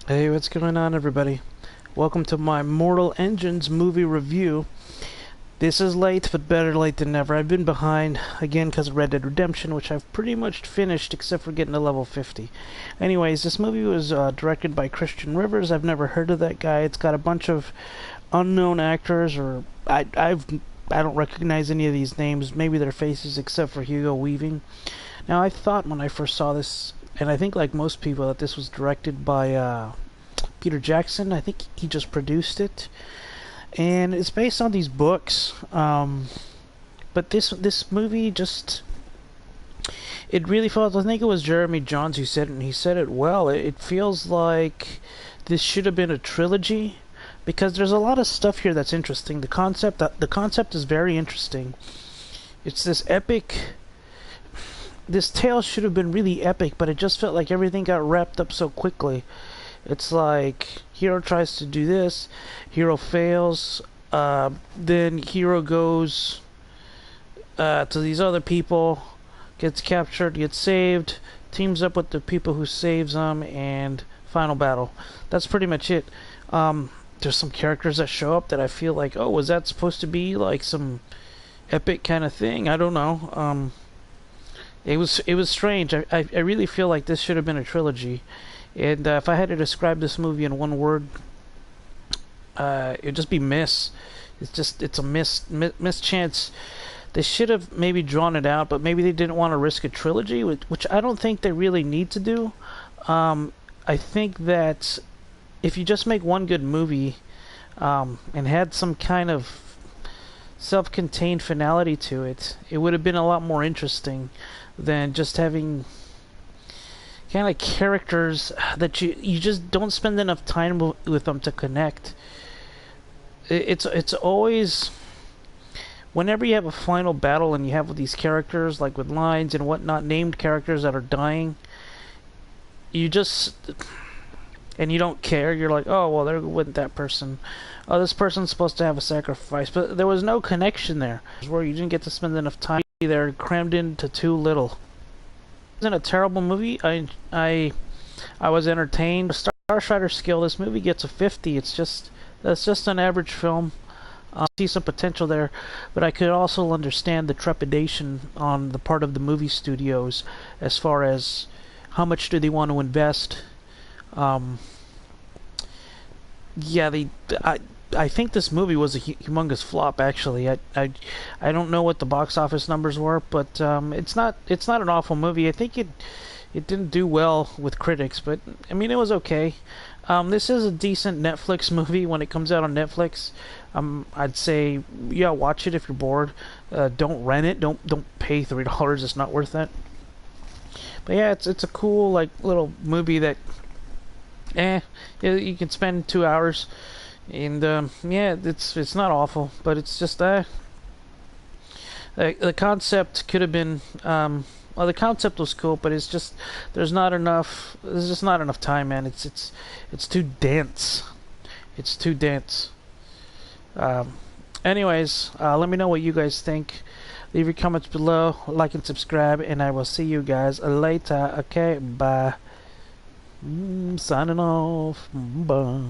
Hey, what's going on, everybody? Welcome to my Mortal Engines movie review. This is late, but better late than never. I've been behind, again, because of Red Dead Redemption, which I've pretty much finished, except for getting to level 50. Anyways, this movie was directed by Christian Rivers. I've never heard of that guy. It's got a bunch of unknown actors, or I don't recognize any of these names, maybe their faces, except for Hugo Weaving. Now, I thought when I first saw this, and I think like most people, that this was directed by Peter Jackson. I think he just produced it, and it's based on these books. But this movie just, it really felt. I think it was Jeremy Jahns who said it, and he said it well. It feels like this should have been a trilogy because there's a lot of stuff here that's interesting. The concept is very interesting. It's this epic. This tale should have been really epic, but it just felt like everything got wrapped up so quickly. It's like hero tries to do this, hero fails, then hero goes to these other people, gets captured, gets saved, teams up with the people who saves them, and final battle. That's pretty much it. There's some characters that show up that I feel like, oh, was that supposed to be like some epic kind of thing? I don't know. It was strange. I really feel like this should have been a trilogy. And if I had to describe this movie in one word, it'd just be miss. It's a miss chance. They should have maybe drawn it out, but maybe they didn't want to risk a trilogy, which I don't think they really need to do. I think that if you just make one good movie and had some kind of self-contained finality to it, it would have been a lot more interesting than just having kind of characters that you just don't spend enough time with them to connect. It's always whenever you have a final battle and you have these characters like with lines and whatnot, named characters that are dying, you just and you don't care. You're like, oh well, there went that person. Oh, this person's supposed to have a sacrifice, but there was no connection there. Where you didn't get to spend enough time there, crammed into too little. It wasn't a terrible movie. I was entertained. Starstrider scale, this movie gets a 50. That's just an average film. I see some potential there, but I could also understand the trepidation on the part of the movie studios as far as how much do they want to invest. Yeah, I think this movie was a humongous flop. Actually, I don't know what the box office numbers were, but it's not an awful movie. I think it didn't do well with critics, but I mean it was okay. This is a decent Netflix movie when it comes out on Netflix. I'd say yeah, watch it if you're bored. Don't rent it. Don't pay $3. It's not worth it. But yeah, it's a cool like little movie that you can spend 2 hours. And yeah, it's not awful, but it's just the concept could have been well, the concept was cool, but it's just there's just not enough time, man. It's too dense. It's too dense. Anyways, let me know what you guys think. Leave your comments below, like and subscribe, and I will see you guys later. Okay, bye. Signing off. Bye.